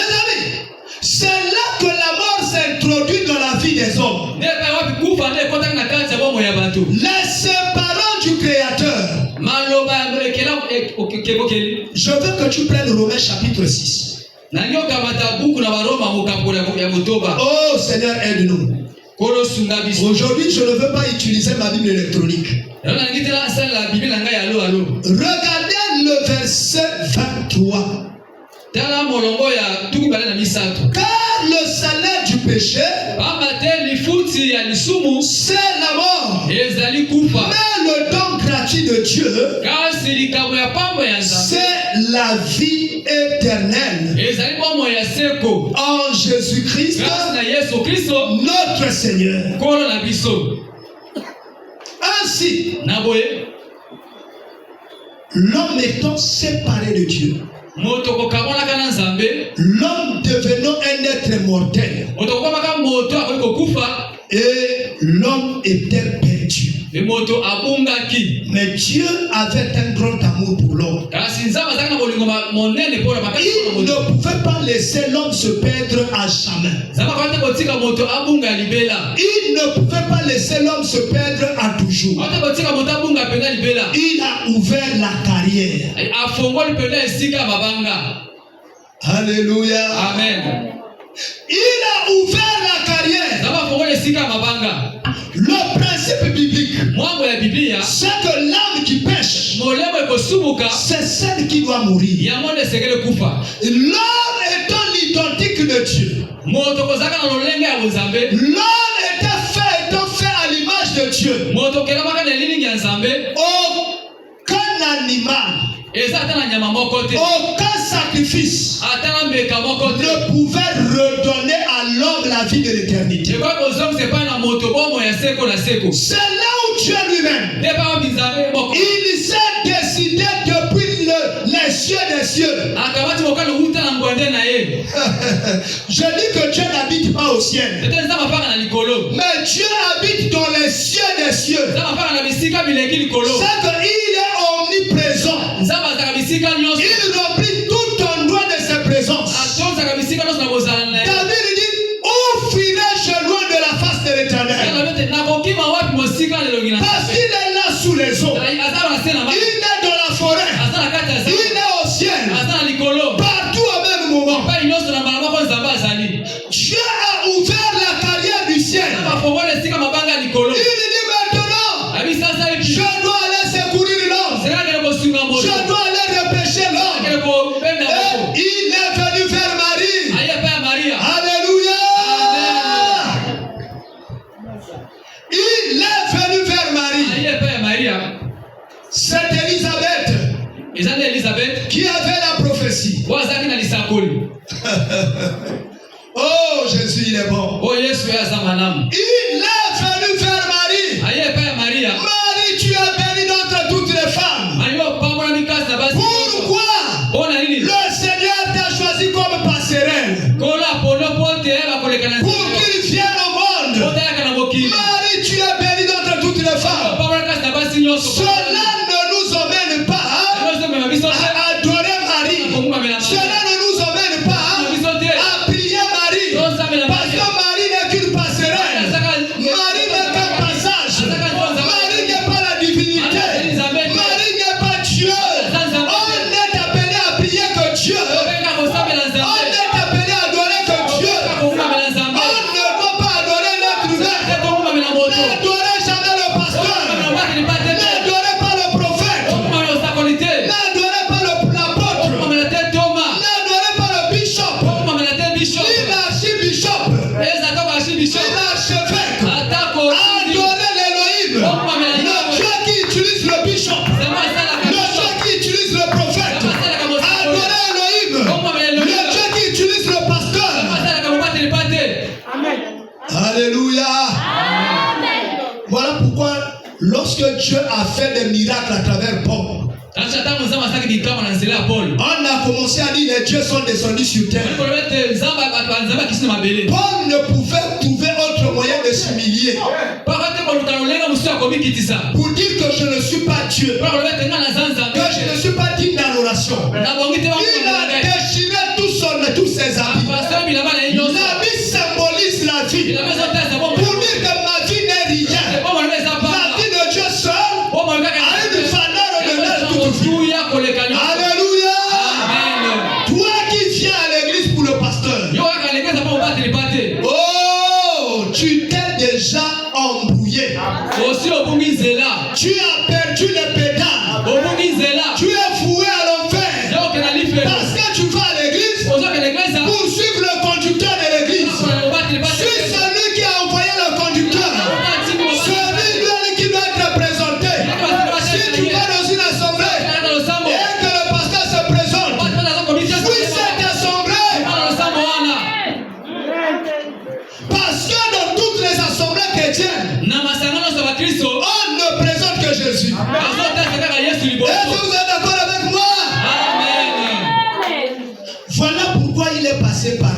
S2: amis, c'est là que la mort s'introduit dans la vie des hommes. Les séparants du Créateur. Je veux que tu prennes Romains chapitre 6. Oh Seigneur, aide-nous. Aujourd'hui, je ne veux pas utiliser ma Bible électronique. Regardez le verset 23. Car le salaire du péché, c'est la mort. Mais le don gratuit de Dieu, c'est la vie éternelle en Jésus-Christ, notre Seigneur. Ainsi, l'homme étant séparé de Dieu, l'homme devenant un être mortel, et l'homme était perdu. Mais Dieu avait un grand amour pour l'homme. Il ne pouvait pas laisser l'homme se perdre à jamais. Il ne pouvait pas laisser l'homme se perdre à toujours. Il a ouvert la carrière. Alléluia. Amen. Il a ouvert la carrière. Le principe biblique, c'est que l'âme qui pêche, c'est celle qui doit mourir. L'homme étant l'identique de Dieu, l'homme étant fait à l'image de Dieu, aucun animal, aucun sacrifice ne pouvait redonner à l'homme la vie de l'éternité. C'est là où Dieu lui-même, il s'est décidé depuis les cieux des cieux. Je dis que Dieu n'habite pas au ciel, mais Dieu habite dans les cieux des cieux. C'est qu'il est omniprésent. Il remplit tout endroit de sa présence. David dit, où firai-je loin de la face de l'Éternel? Parce qu'il est là sous les eaux. Il est dans la forêt. Il est au ciel. Partout au même moment. Dieu a ouvert la carrière du ciel. Il dit maintenant, je dois aller secourir l'homme. Je dois aller repêcher l'homme. Et il est venu vers Marie. Alléluia. Il est venu vers Marie. C'est Élisabeth qui avait la prophétie. Oh, Jésus, il est bon. Il est venu vers Marie. Marie, tu es bénie d'entre toutes les femmes. Pourquoi? Le Seigneur t'a choisi comme passerelle pour qu'il vienne au monde. Marie, tu es bénie d'entre toutes les femmes. Cela ne nous emmène pas à adorer Marie. Cela ne nous emmène pas à prier Marie. Parce que Marie n'est qu'une passerelle. Marie n'est qu'un passage. Marie n'est pas la divinité. Marie n'est pas Dieu. On est appelé à prier que Dieu. On est appelé à adorer que Dieu. On ne doit pas adorer l'être humain. N'adorez jamais le pasteur. N'adorez pas le prophète. N'adorez pas l'apôtre. N'adorez pas le bishop. Ni l'archibishop. Ni l'archevêque. Adorez l'Élohim. Le Dieu qui utilise le bishop. Le Dieu qui utilise le prophète. Adorez Elohim. Le Dieu qui utilise le pasteur. Amen. Alléluia. Amen. Voilà pourquoi lorsque Dieu a fait des miracles à travers Paul, on a commencé à dire les dieux sont descendus sur terre. Paul ne pouvait trouver autre moyen de s'humilier pour dire que je ne suis pas Dieu, que je ne suis pas digne d'adoration. Il a déchiré tous ses habits. L'habit symbolise la vie pour dire que ma vie n'est rien. La vie de Dieu seul a une valeur au-delà de toute vie. Alléluia. Toi qui viens à l'église pour le pasteur, oh, tu t'es déjà embrouillé. Tu as perdu les pédales. Tu es voué à l'enfer. passé par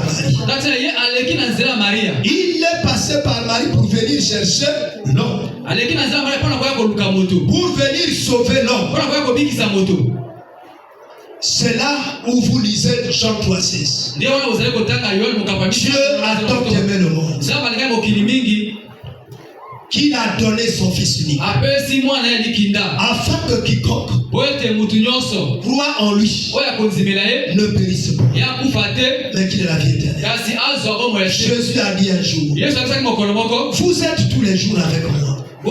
S2: Marie. Il est passé par Marie pour venir chercher l'homme. Pour venir sauver l'homme. C'est là où vous lisez Jean 3,16. Dieu a tant aimé le monde qu'il a donné son fils unique, afin que quiconque croit en lui ne périsse pas, mais qu'il ait la vie éternelle. Jésus a dit un jour, vous êtes tous les jours avec moi et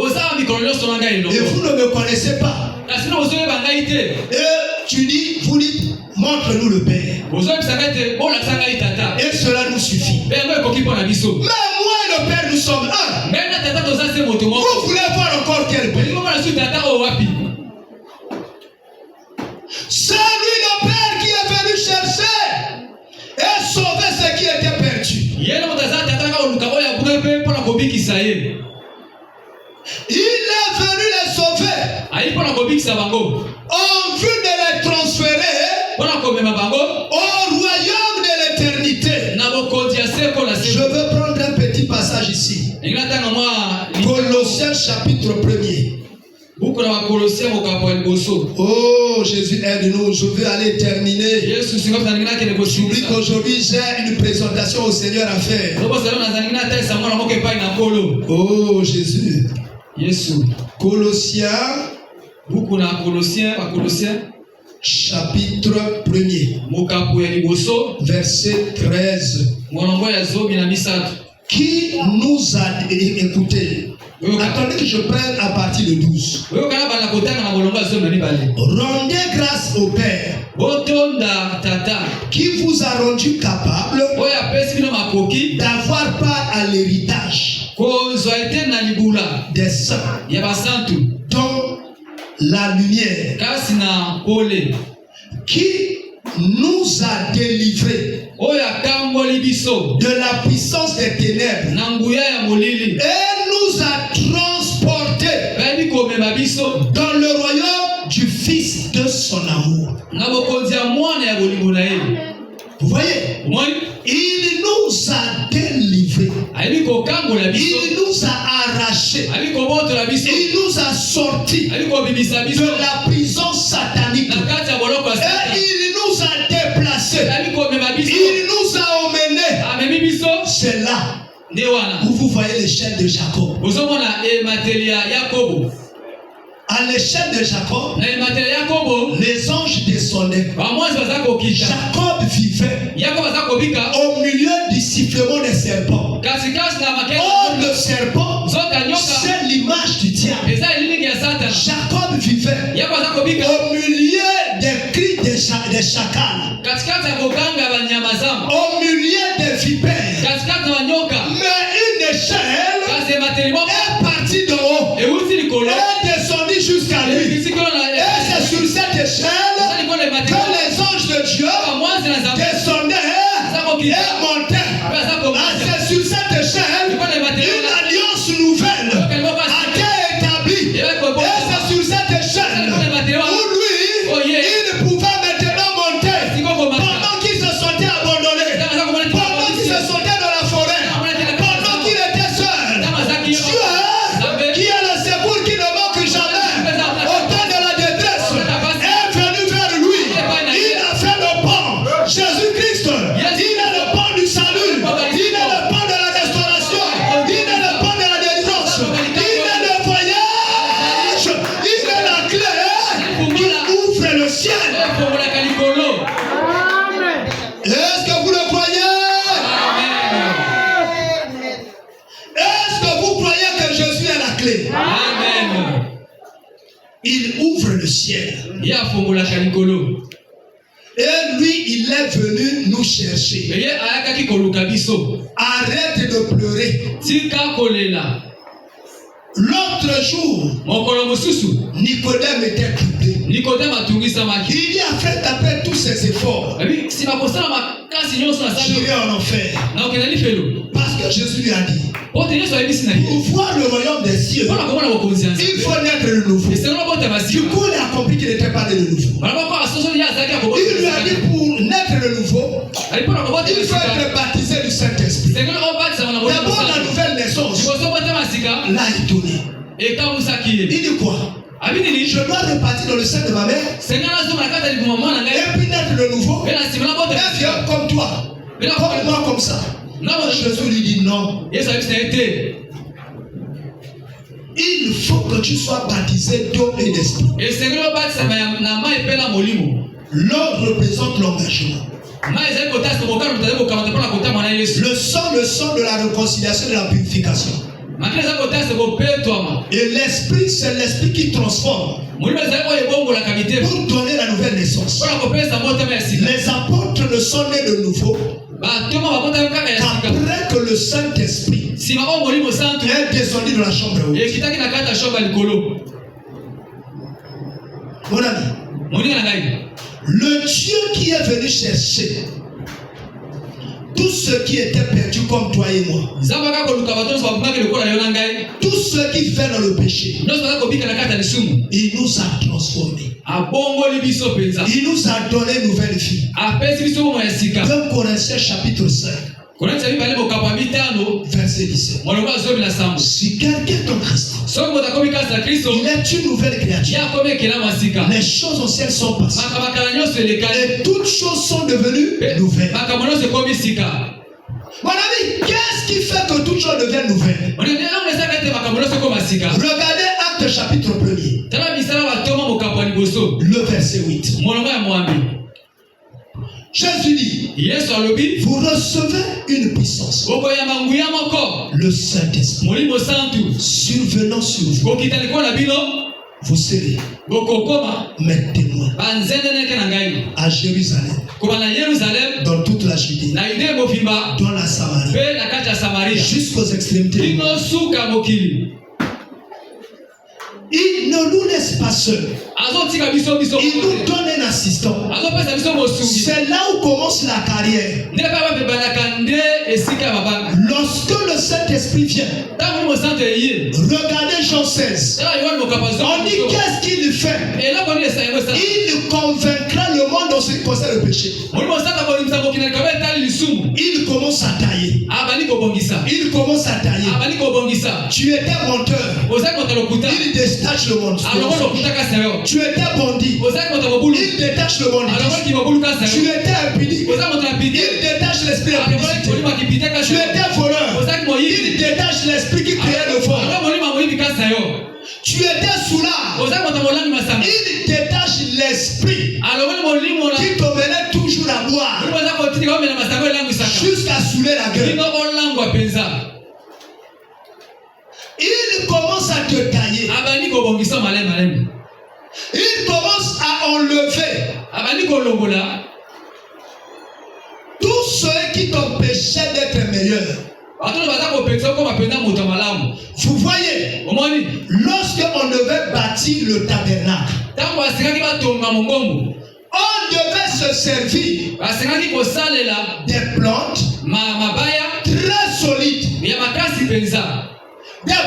S2: vous ne me connaissez pas. Et tu dis, vous dites, montre-nous le Père, et cela nous suffit. Mais moi et le Père, nous sommes un. Vous voulez voir encore quel Père? C'est lui le Père qui est venu chercher et sauver ce qui était perdu. Il est venu les sauver en vue de les transférer au royaume de l'éternité. Je veux prendre un petit passage ici. Colossiens chapitre 1er. Oh Jésus, aide-nous. Je veux aller terminer. J'oublie qu'aujourd'hui j'ai une présentation au Seigneur à faire. Oh Jésus. Colossiens chapitre 1er, verset 13. Qui nous a écouté? Attendez que je prenne à partir de 12. Rendez grâce au Père qui vous a rendu capable d'avoir part à l'héritage des saints dans la lumière, qui nous a délivrés de la puissance des ténèbres et nous a transportés dans le royaume du Fils de son amour. Vous voyez, il nous a délivrés, il nous a arrachés, il nous a sortis de la prison satanique, et il nous a déplacés, il nous a emmenés. C'est là où vous voyez l'échelle de Jacob. À l'échelle de Jacob, les anges descendaient. Jacob vivait au milieu du sifflement des serpents. Or, le serpent, c'est l'image du diable. Jacob vivait au milieu des cris des chacals, au milieu des vipères. Mais une échelle est partie de haut et descendue jusqu'à lui. Et c'est sur cette échelle que les anges de Dieu descendaient et montaient. C'est sur cette échelle une alliance nouvelle a été établie. Et c'est sur cette échelle où lui, il pouvait maintenant monter pendant qu'il se sentait abandonné, pendant qu'il se sentait dans la forêt, pendant qu'il était seul. Dieu, qui est le secours qui ne manque jamais au temps de la détresse, est venu vers lui. Il a fait le pont. Jésus-Christ, il est le pont du salut, il est le pont de la restauration, il est le pont de la délivrance, il est le voyage, il est la clé qui ouvre le ciel. Est-ce que vous le croyez? Est-ce que vous croyez que Jésus est la clé?
S3: Amen.
S2: Il ouvre le ciel. Et lui, il est venu nous chercher. Arrête de pleurer. L'autre jour, Nicodème était troublé. Il dit, après taper tous ses efforts, j'irai en enfer. Parce que Jésus lui a dit, pour voir le royaume des cieux, il faut naître de nouveau. Du coup, il a compris qu'il n'était pas né de nouveau. Il lui a dit, pour naître de nouveau, il Il faut être baptisé du Saint-Esprit. D'abord la nouvelle naissance. Là il tournait. Il dit quoi? Je dois repartir dans le sein de ma mère. Et puis naître de nouveau. Et viens comme toi. Comme moi, comme ça. Jésus lui dit non. Il faut que tu sois baptisé d'eau et d'esprit. L'eau représente l'engagement. Le sang de la réconciliation et de la purification. Et l'esprit, c'est l'esprit qui transforme pour donner la nouvelle naissance. Les apôtres ne sont nés de nouveau qu'après que le Saint-Esprit est descendu dans la chambre haute. Mon ami, le Dieu qui est venu chercher tout ce qui était perdu comme toi et moi, tous ceux qui viennent dans le péché, il nous a transformés. Il nous a donné une nouvelle vie. 2 Corinthiens chapitre 5. Verset 17. Si quelqu'un est en Christ, il est une nouvelle créature. Les choses anciennes sont passées et toutes choses sont devenues nouvelles. Mon ami, qu'est-ce qui fait que toutes choses deviennent nouvelles? Regardez Actes chapitre 1er. Le verset 8. Jésus dit, vous recevez une puissance, le Saint-Esprit, survenant sur vous. Vous serez mes témoins à Jérusalem, dans toute la Judée, dans la Samarie, jusqu'aux extrémités. Il ne nous laisse pas seuls. Il nous donne un assistant. C'est là où commence la carrière. Lorsque le Saint-Esprit vient, regardez Jean 16. On dit qu'est-ce qu'il fait? Il convaincra le monde en ce qui concerne le péché. Il commence à tailler. Il commence à tailler. Tu étais menteur. Il détache le monde. Tu étais bandit. Il détache le monde. Tu étais impudique. Il détache l'esprit d'impudicité. Tu étais voleur. Il détache l'esprit qui créait le vol. Tu étais soulard. Il détache l'esprit qui te menait toujours à boire jusqu'à saouler la gueule. Il commence à te tailler. Il commence à enlever tous ceux qui t'empêchaient d'être meilleur. Vous voyez, lorsque on devait bâtir le tabernacle, on devait se servir des plantes très solides, des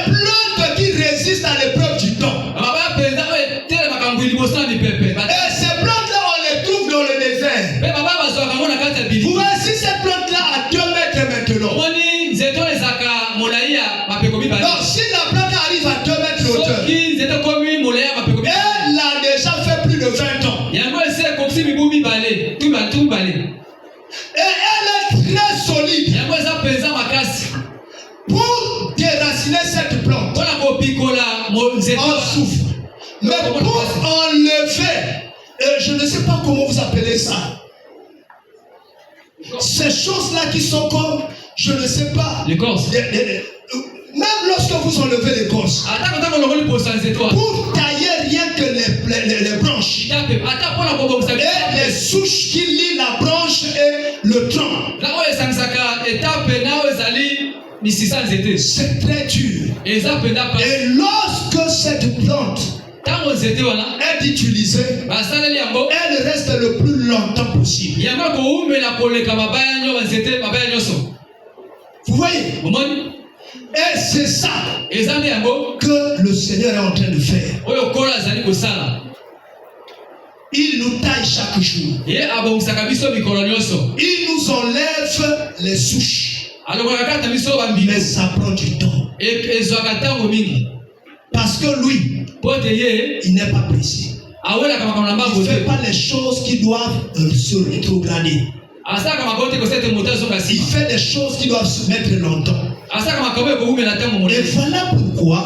S2: plantes qui résistent à l'épreuve du temps. Et ces plantes-là, on les trouve dans le désert. Vous voyez, si cette plante-là a 2 mètres maintenant, donc si la plante arrive à 2 mètres de hauteur, elle a déjà fait plus de 20 ans. Et elle est très solide. Pour déraciner cette plante, on souffre. Mais pour enlever, je ne sais pas comment vous appelez ça, ces choses-là qui sont comme, je ne sais pas, même lorsque vous enlevez l'écorce, pour tailler rien que les branches et les souches qui lient la branche et le tronc, c'est très dur. Et lorsque cette plante est utilisée, elle reste le plus longtemps possible. Vous voyez? Et c'est ça que le Seigneur est en train de faire. Il nous taille chaque jour. Il nous enlève enlève les souches. Mais ça prend du temps. Parce que lui, il n'est pas précis. Il ne fait pas les choses qui doivent se rétrograder. Il fait des choses qui doivent se mettre longtemps. Et voilà pourquoi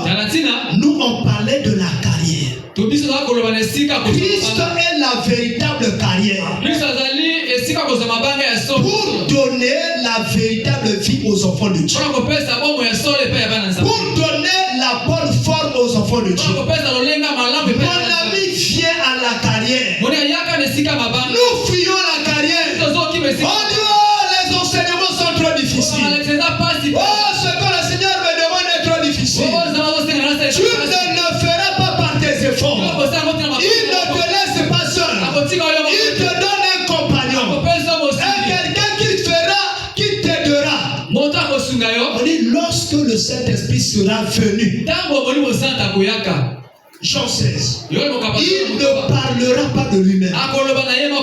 S2: nous on parlait de la carrière. Christ est la véritable carrière. Pour donner la véritable vie aux enfants de Dieu. Pour donner la bonne forme aux enfants de Dieu. Mon ami vient à la carrière. Nous fuyons la carrière. On dit, oh, les enseignements sont trop difficiles. Oh, ce que le Seigneur me demande est trop difficile. Tu ne feras pas par tes efforts. Il ne te laisse pas seul. Il te donne un compagnon. Et quelqu'un qui t'aidera. On dit, lorsque le Saint-Esprit sera venu. Jean 16. Il ne parlera pas de lui-même.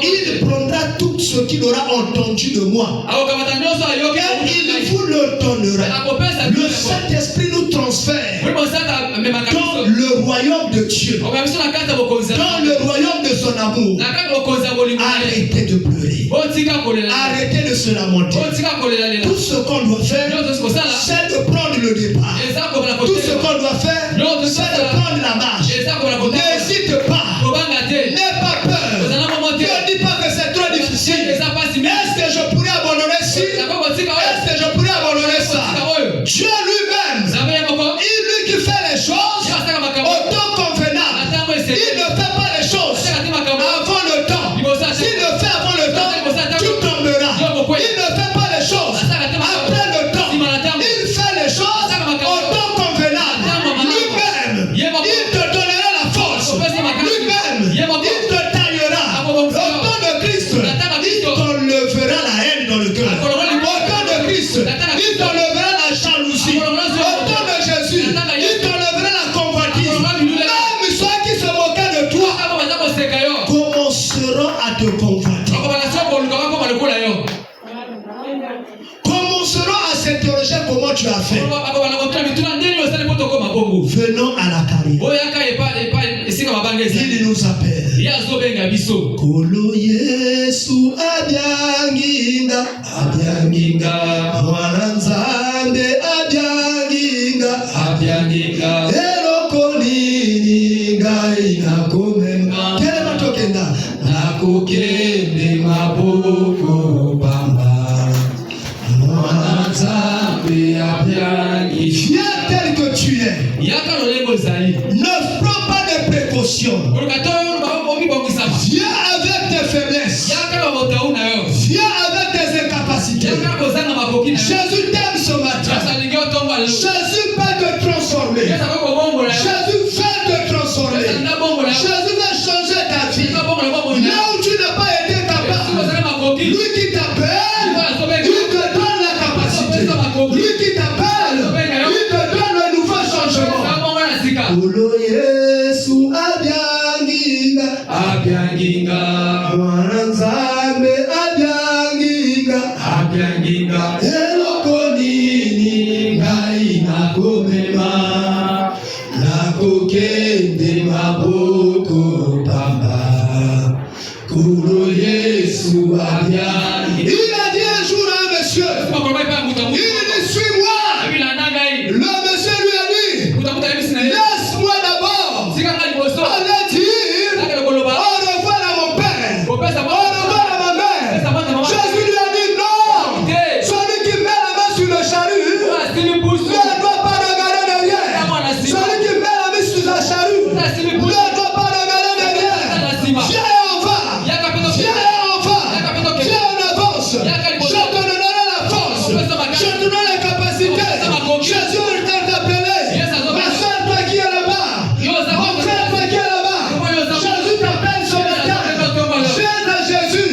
S2: Il prendra tout ce qu'il aura entendu de moi. Et il vous le donnera. Le Saint-Esprit nous transfère dans le royaume de Dieu. Dans le royaume de son amour. Arrêtez de pleurer. Arrêtez de se lamenter. Tout ce qu'on doit faire, c'est de prendre le départ. Tout ce qu'on doit faire, c'est de prendre la marche. N'hésite pas. N'aie pas peur. Ne dis pas que c'est trop difficile. Est-ce que je pourrais abandonner ci? Est-ce que je pourrais abandonner ça? Dieu lui-même, il lui qui fait les choses au temps convenable. Il ne fait pas les choses avant le temps. S'il le fait avant le temps, tu tomberas. Il ne fait pas les choses après le temps. Il fait les choses au temps convenable. Lui-même, il te donnera la force. Lui-même, il te taillera. Au temps de Christ, il t'enlèvera la haine dans le cœur. Au temps de Christ, il t'enlèvera la jalousie. Au temps de Jésus, il t'enlèvera la convoitise. Même ceux qui se moquaient de toi commenceront à te convoiter. Commenceront à s'interroger comment tu as fait. Venons à la carrière. Il nous appelle. Kolo Yesu abyanginga, abyanginga. Mwana Nzambe abyanginga, eloko nini ngai nakomenga. Kele matokenda nakokende maboko bamba. Mwana Nzambe abyanginga. Viens tel que tu es. Ne prends pas de précautions. Viens avec tes faiblesses. Viens avec tes incapacités. Jésus t'aime ce matin. Jésus va te transformer. Jésus va te transformer. Jésus va changer ta vie. Là où tu n'as pas été capable, lui qui t'appelle, lui te donne la capacité. Lui qui t'appelle, lui te donne le nouveau changement. Kolo Yesu abyanginga, Mwana Nzambe abyanginga, eloko nini ngai nakomema, nakokende maboko pamba. Kolo Yesu abyanginga. Il a dit un jour à un monsieur, il dit suis-moi. Le monsieur lui a dit, laisse-moi d'abord aller dire au revoir à mon père, au revoir à ma mère. Jésus lui a dit non. Celui qui met la main sur le charrue ne doit pas regarder derrière. Celui qui met la main sur la charrue ne doit pas regarder derrière. Viens et on va. Viens et on va. Viens en avance. Je te donnerai la force. Je te donnerai la capacité. Jésus veut t'appeler. Ma soeur, toi qui es là-bas. Mon frère, toi qui es là-bas. Jésus t'appelle ce matin. Viens à Jésus.